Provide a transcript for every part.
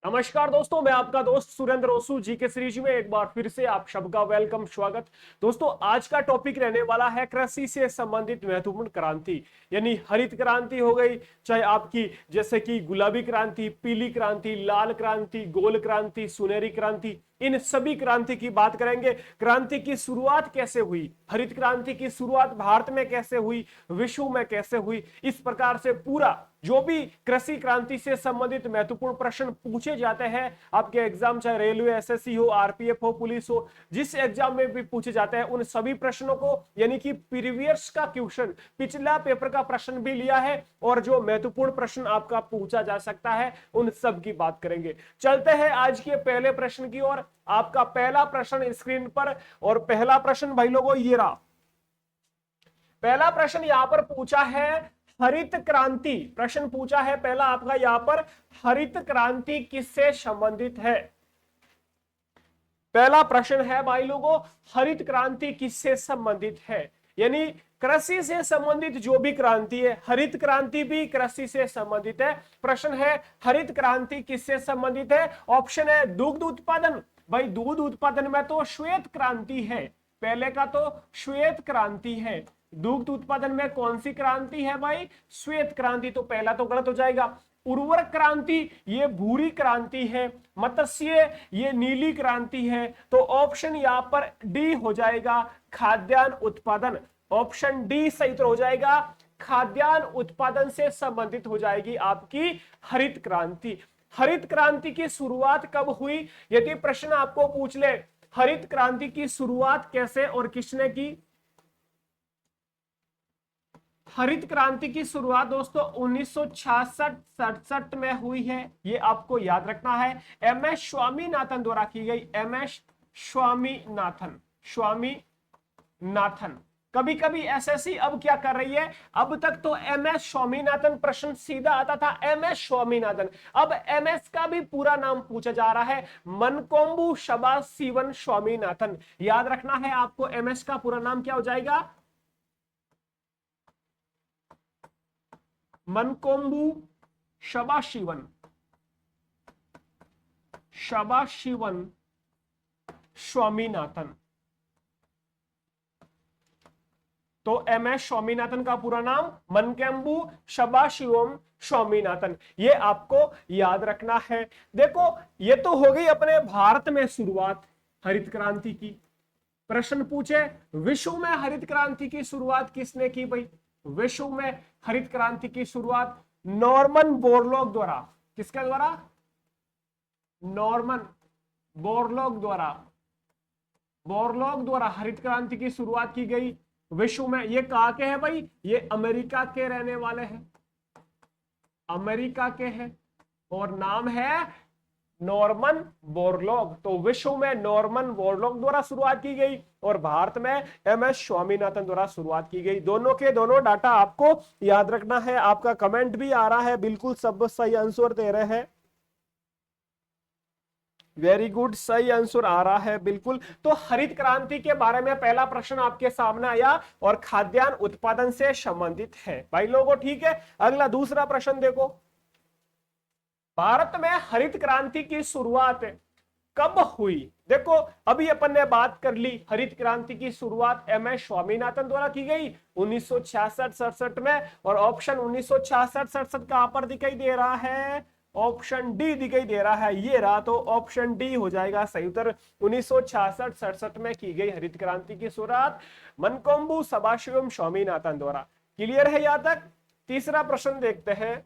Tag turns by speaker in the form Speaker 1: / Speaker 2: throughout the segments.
Speaker 1: नमस्कार दोस्तों, मैं आपका दोस्त सुरेंद्र ओसू जी के सीरीज में एक बार फिर से आप सबका वेलकम स्वागत। दोस्तों, आज का टॉपिक रहने वाला है कृषि से संबंधित महत्वपूर्ण क्रांति, यानी हरित क्रांति हो गई, चाहे आपकी जैसे कि गुलाबी क्रांति, पीली क्रांति, लाल क्रांति, गोल क्रांति, सुनहरी क्रांति, इन सभी क्रांति की बात करेंगे। क्रांति की शुरुआत कैसे हुई, हरित क्रांति की शुरुआत भारत में कैसे हुई, विश्व में कैसे हुई, इस प्रकार से पूरा जो भी कृषि क्रांति से संबंधित महत्वपूर्ण प्रश्न पूछे जाते हैं आपके एग्जाम, चाहे रेलवे, एसएससी हो, आरपीएफ हो, पुलिस हो, जिस एग्जाम में भी पूछे जाते हैं, उन सभी प्रश्नों को यानी कि प्रीवियस का क्वेश्चन, पिछला पेपर का प्रश्न भी लिया है और जो महत्वपूर्ण प्रश्न आपका पूछा जा सकता है उन सब की बात करेंगे। चलते हैं आज के पहले प्रश्न की ओर। आपका पहला प्रश्न स्क्रीन पर, और पहला प्रश्न भाई लोगों ये रहा। पहला प्रश्न यहां पर पूछा है हरित क्रांति, प्रश्न पूछा है पहला आपका यहां पर, हरित क्रांति किससे संबंधित है। पहला प्रश्न है भाई लोगों, हरित क्रांति किससे संबंधित है, यानी कृषि से संबंधित जो भी क्रांति है, हरित क्रांति भी कृषि से संबंधित है। प्रश्न है हरित क्रांति किससे संबंधित है। ऑप्शन है दुग्ध उत्पादन, भाई दूध उत्पादन में तो श्वेत क्रांति है, पहले का तो श्वेत क्रांति है। दुग्ध उत्पादन में कौन सी क्रांति है भाई, श्वेत क्रांति, तो पहला तो गलत हो जाएगा। उर्वरक क्रांति ये भूरी क्रांति है। मत्स्य ये नीली क्रांति है। तो ऑप्शन यहां पर डी हो जाएगा, खाद्यान्न उत्पादन। ऑप्शन डी सही उत्तर हो जाएगा, खाद्यान्न उत्पादन से संबंधित हो जाएगी आपकी हरित क्रांति। हरित क्रांति की शुरुआत कब हुई, यदि प्रश्न आपको पूछ ले हरित क्रांति की शुरुआत कैसे और किसने की। हरित क्रांति की शुरुआत दोस्तों 1966-67 में हुई है, ये आपको याद रखना है। एम एस स्वामीनाथन द्वारा की गई, एम एस स्वामीनाथन। कभी कभी एसएससी अब क्या कर रही है, अब तक तो एम एस स्वामीनाथन प्रश्न सीधा आता था, एम एस स्वामीनाथन, अब एम एस का भी पूरा नाम पूछा जा रहा है, मनकोम्बू सदाशिवन स्वामीनाथन। याद रखना है आपको, एम एस का पूरा नाम क्या हो जाएगा, मनकोम्बू सदाशिवन स्वामीनाथन। तो एम एस स्वामीनाथन का पूरा नाम मनकेम्बू सदाशिवम स्वामीनाथन, ये आपको याद रखना है। देखो ये तो हो गई अपने भारत में शुरुआत हरित क्रांति की। प्रश्न पूछे विश्व में हरित क्रांति की शुरुआत किसने की भाई, विश्व में हरित क्रांति की शुरुआत नॉर्मन बोरलॉग द्वारा। किसके द्वारा, नॉर्मन बोरलॉग द्वारा हरित क्रांति की शुरुआत की गई विश्व में। ये कहां के हैं भाई, ये अमेरिका के रहने वाले हैं, अमेरिका के हैं, और नाम है नॉर्मन बोरलॉग। तो विश्व में नॉर्मन बोरलॉग द्वारा शुरुआत की गई और भारत में एम एस स्वामीनाथन द्वारा शुरुआत की गई। दोनों के दोनों डाटा आपको याद रखना है। आपका कमेंट भी आ रहा है, बिल्कुल सब सही आंसर दे रहे हैं, वेरी गुड, सही आंसर आ रहा है बिल्कुल। तो हरित क्रांति के बारे में पहला प्रश्न आपके सामने आया और खाद्यान्न उत्पादन से संबंधित है भाई लोगों, ठीक है। अगला दूसरा प्रश्न देखो, भारत में हरित क्रांति की शुरुआत कब हुई। देखो अभी अपन ने बात कर ली, हरित क्रांति की शुरुआत एम एस स्वामीनाथन द्वारा की गई 1966-67 में, और ऑप्शन 1966-67 कहां पर दिखाई दे रहा है, ऑप्शन डी दिखाई दे रहा है, ये रहा। तो ऑप्शन डी हो जाएगा सही उत्तर, 1966-67 में की गई हरित क्रांति की शुरुआत मनकोम्बू सदाशिवम स्वामीनाथन द्वारा। क्लियर है यहां तक। तीसरा प्रश्न देखते हैं।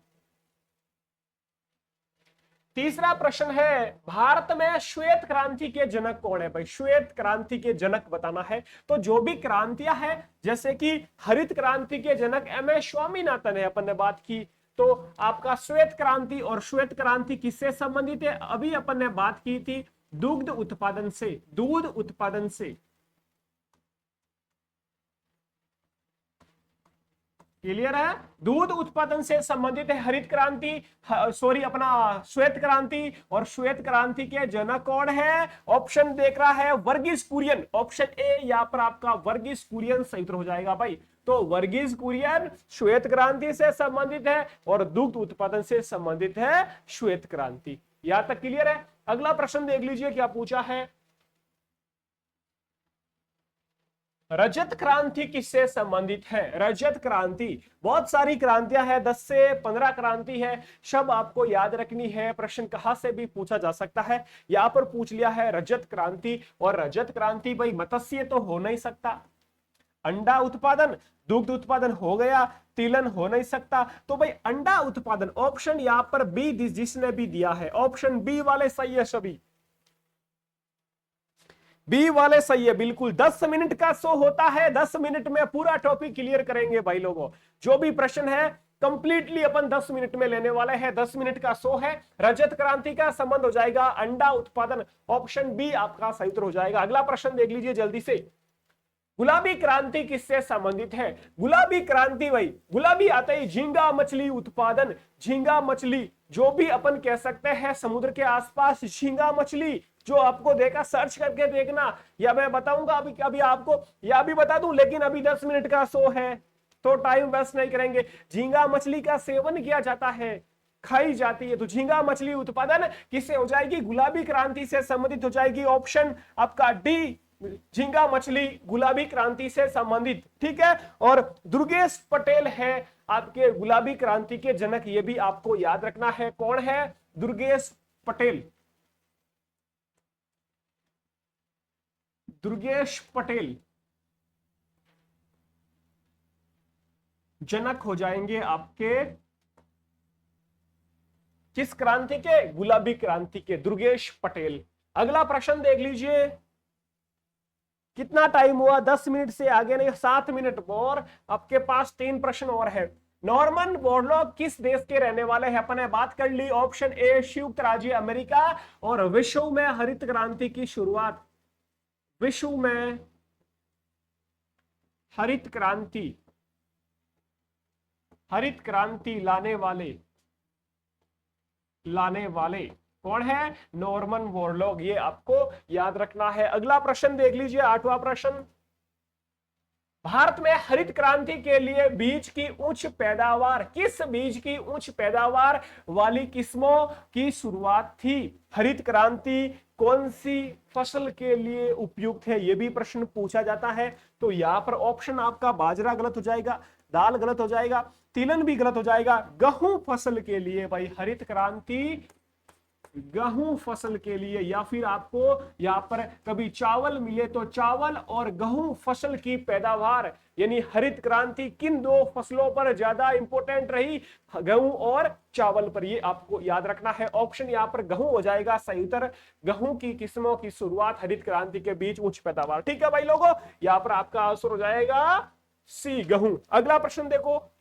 Speaker 1: तीसरा प्रश्न है भारत में श्वेत क्रांति के जनक कौन है भाई, श्वेत क्रांति के जनक बताना है। तो जो भी क्रांतियां हैं, जैसे कि हरित क्रांति के जनक एम एस स्वामीनाथन है, अपन ने बात की। तो आपका श्वेत क्रांति, और श्वेत क्रांति किससे संबंधित है, अभी अपन ने बात की थी दुग्ध उत्पादन से, दूध उत्पादन से। क्लियर है, दूध उत्पादन से संबंधित है हरित क्रांति, सॉरी अपना श्वेत क्रांति। और श्वेत क्रांति के जनक कौन है, ऑप्शन देख रहा है वर्गीस कुरियन, ऑप्शन ए यहाँ पर आपका वर्गीस कुरियन सही उत्तर हो जाएगा भाई। तो वर्गीस कुरियन श्वेत क्रांति से संबंधित है और दुग्ध उत्पादन से संबंधित है श्वेत क्रांति। यहां तक क्लियर है। अगला प्रश्न देख लीजिए क्या पूछा है। रजत क्रांति किससे संबंधित है? रजत क्रांति, बहुत सारी क्रांतियां हैं, 10 से 15 क्रांति है, सब आपको याद रखनी है। प्रश्न कहां से भी पूछा जा सकता है, यहां पर पूछ लिया है रजत क्रांति। और रजत क्रांति भाई मत्स्य तो हो नहीं सकता, अंडा उत्पादन, दुग्ध उत्पादन हो गया, तिलन हो नहीं सकता, तो भाई अंडा उत्पादन, ऑप्शन यहां पर बी जिसने भी दिया है, ऑप्शन बी वाले सही है सभी, बी वाले सही है बिल्कुल। 10 मिनट का शो होता है, 10 मिनट में पूरा टॉपिक क्लियर करेंगे भाई लोगों। जो भी प्रश्न है कंप्लीटली अपन 10 मिनट में लेने वाले हैं। 10 मिनट का शो है। रजत क्रांति का संबंध हो जाएगा अंडा उत्पादन, ऑप्शन बी आपका सही उत्तर हो जाएगा। अगला प्रश्न देख लीजिए जल्दी से। गुलाबी क्रांति किससे संबंधित है? गुलाबी क्रांति भाई, गुलाबी आते ही झींगा मछली उत्पादन, झींगा मछली जो भी अपन कह सकते हैं समुद्र के आसपास झींगा मछली, जो आपको देखा सर्च करके देखना, या मैं बताऊंगा अभी अभी आपको, या भी बता दूं, लेकिन अभी 10 मिनट का शो है तो टाइम वेस्ट नहीं करेंगे। झींगा मछली का सेवन किया जाता है, खाई जाती है, तो झींगा मछली उत्पादन किससे हो जाएगी? गुलाबी क्रांति से संबंधित हो जाएगी, ऑप्शन आपका डी, झींगा मछली गुलाबी क्रांति से संबंधित। ठीक है, और दुर्गेश पटेल है आपके गुलाबी क्रांति के जनक, ये भी आपको याद रखना है। कौन है? दुर्गेश पटेल, दुर्गेश पटेल जनक हो जाएंगे आपके किस क्रांति के? गुलाबी क्रांति के, दुर्गेश पटेल। अगला प्रश्न देख लीजिए। कितना टाइम हुआ? 10 मिनट से आगे नहीं, 7 मिनट और आपके पास 3 प्रश्न और है। नॉर्मन बोरलॉग किस देश के रहने वाले हैं? अपन ने बात कर ली, ऑप्शन ए संयुक्त राज्य अमेरिका। और विश्व में हरित क्रांति की शुरुआत, विश्व में हरित क्रांति, हरित क्रांति लाने वाले कौन है? नॉर्मन बोरलॉग, ये आपको याद रखना है। अगला प्रश्न देख लीजिए, 8वां प्रश्न। भारत में हरित क्रांति के लिए बीज की उच्च पैदावार, किस बीज की उच्च पैदावार वाली किस्मों की शुरुआत थी? हरित क्रांति कौन सी फसल के लिए उपयुक्त है, यह भी प्रश्न पूछा जाता है। तो यहां पर ऑप्शन आपका बाजरा गलत हो जाएगा, दाल गलत हो जाएगा, तिलन भी गलत हो जाएगा। गेहूं फसल के लिए भाई हरित क्रांति गेहूं फसल के लिए, या फिर आपको यहां पर कभी चावल मिले तो चावल और गेहूं फसल की पैदावार, यानी हरित क्रांति किन 2 फसलों पर ज्यादा इंपॉर्टेंट रही? गेहूं और चावल पर, ये आपको याद रखना है। ऑप्शन यहां पर गेहूं हो जाएगा सही उत्तर। गेहूं की किस्मों की शुरुआत हरित क्रांति के बीच उच्च पैदावार। ठीक है भाई लोगों, यहां पर आपका आंसर हो जाएगा सी, गेहूं। अगला प्रश्न देखो।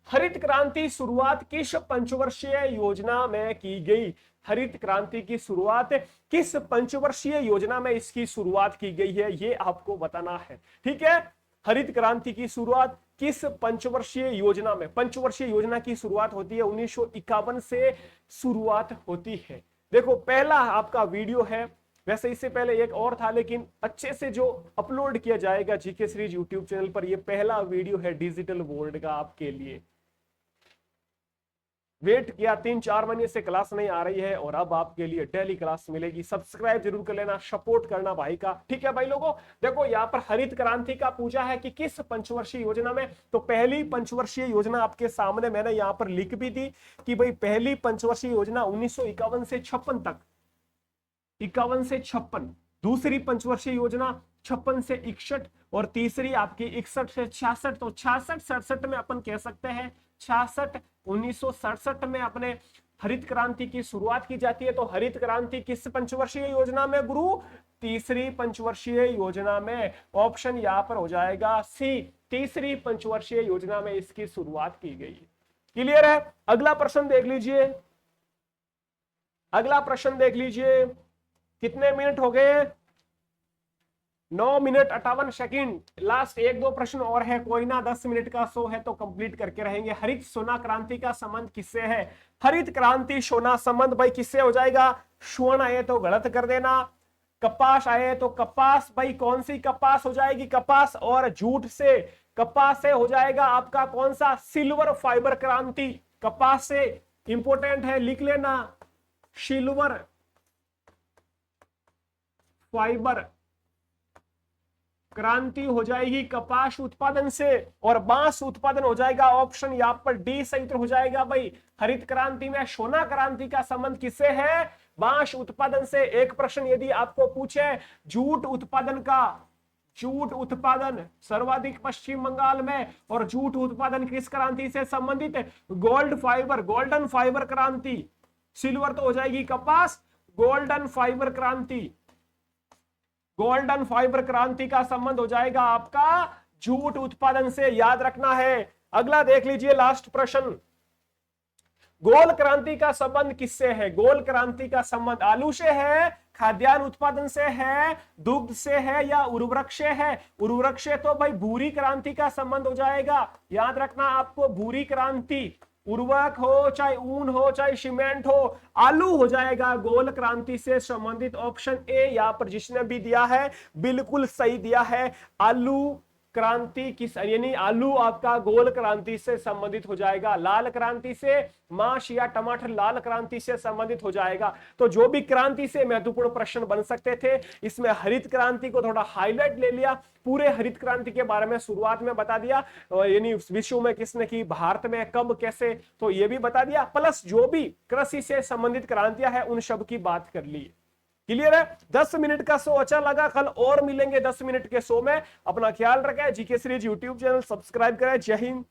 Speaker 1: हरित क्रांति शुरुआत किस पंचवर्षीय योजना में की गई? हरित क्रांति की शुरुआत किस पंचवर्षीय योजना में इसकी शुरुआत की गई है, ये आपको बताना है। ठीक है, हरित क्रांति की शुरुआत किस पंचवर्षीय योजना में? पंचवर्षीय योजना की शुरुआत होती है 1951 से शुरुआत होती है। देखो पहला आपका वीडियो है, वैसे इससे पहले एक और था, लेकिन अच्छे से जो अपलोड किया जाएगा जीके सीरीज यूट्यूब चैनल पर, ये पहला वीडियो है डिजिटल बोर्ड का आपके लिए। वेट किया 3-4 महीने से क्लास नहीं आ रही है, और अब आपके लिए डेली क्लास मिलेगी। सब्सक्राइब जरूर कर लेना, सपोर्ट करना भाई का। ठीक है भाई लोगों, देखो यहाँ पर हरित क्रांति का पूछा है कि किस पंचवर्षीय योजना में, तो पहली पंचवर्षीय योजना आपके सामने मैंने यहाँ पर लिख भी दी कि भाई पहली पंचवर्षीय योजना 1951 से 56 तक, 51 से 56। दूसरी पंचवर्षीय योजना 56 से 61, और तीसरी आपकी 61 से 66। तो 66-67 में अपन कह सकते हैं 1967 में अपने हरित क्रांति की शुरुआत की जाती है। तो हरित क्रांति किस पंचवर्षीय योजना में गुरु? तीसरी पंचवर्षीय योजना में। ऑप्शन यहां पर हो जाएगा सी, तीसरी पंचवर्षीय योजना में इसकी शुरुआत की गई। क्लियर है? अगला प्रश्न देख लीजिए, अगला प्रश्न देख लीजिए। कितने मिनट हो गए? 9 मिनट 58 सेकंड। लास्ट 1-2 प्रश्न और है, कोई ना, 10 मिनट का शो है तो कंप्लीट करके रहेंगे। हरित सोना क्रांति का संबंध किससे है? हरित क्रांति सोना संबंध भाई किससे हो जाएगा? स्वर्ण आए तो गलत कर देना, कपास आए तो कपास, भाई कौन सी कपास हो जाएगी? कपास। और जूट से, कपास से हो जाएगा आपका कौन सा? सिल्वर फाइबर क्रांति, कपास से इंपॉर्टेंट है, लिख लेना। सिल्वर फाइबर क्रांति हो जाएगी कपास उत्पादन से, और बांस उत्पादन हो जाएगा। ऑप्शन यहां पर डी सही उत्तर हो जाएगा भाई। हरित क्रांति में सोना क्रांति का संबंध किससे है? बांस उत्पादन से। एक प्रश्न यदि आपको पूछे जूट उत्पादन का, जूट उत्पादन सर्वाधिक पश्चिम बंगाल में, और जूट उत्पादन किस क्रांति से संबंधित है? गोल्ड फाइबर, गोल्डन फाइबर क्रांति। सिल्वर तो हो जाएगी कपास, गोल्डन फाइबर क्रांति, गोल्डन फाइबर क्रांति का संबंध हो जाएगा आपका जूट उत्पादन से, याद रखना है। अगला देख लीजिए, लास्ट प्रश्न। गोल क्रांति का संबंध किससे है? गोल क्रांति का संबंध आलू से है, खाद्यान्न उत्पादन से है, दुग्ध से है, या उर्वरक से है? उर्वरक से तो भाई भूरी क्रांति का संबंध हो जाएगा, याद रखना आपको। भूरी क्रांति, उर्वरक हो चाहे ऊन हो चाहे सीमेंट हो, आलू हो जाएगा गोल क्रांति से संबंधित। ऑप्शन ए यहां पर जिसने भी दिया है बिल्कुल सही दिया है। आलू क्रांति किस, यानी आलू आपका गोल क्रांति से संबंधित हो जाएगा। लाल क्रांति से मांस या टमाटर लाल क्रांति से संबंधित हो जाएगा। तो जो भी क्रांति से महत्वपूर्ण प्रश्न बन सकते थे, इसमें हरित क्रांति को थोड़ा हाईलाइट ले लिया। पूरे हरित क्रांति के बारे में शुरुआत में बता दिया, यानी विश्व में किसने की, भारत में कब कैसे, तो ये भी बता दिया। प्लस जो भी कृषि से संबंधित क्रांतियां हैं उन सब की बात कर ली। क्लियर है? 10 मिनट का शो अच्छा लगा, कल और मिलेंगे 10 मिनट के शो में। अपना ख्याल रखें। GK series YouTube channel subscribe करें। जय हिंद,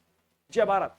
Speaker 1: जय भारत।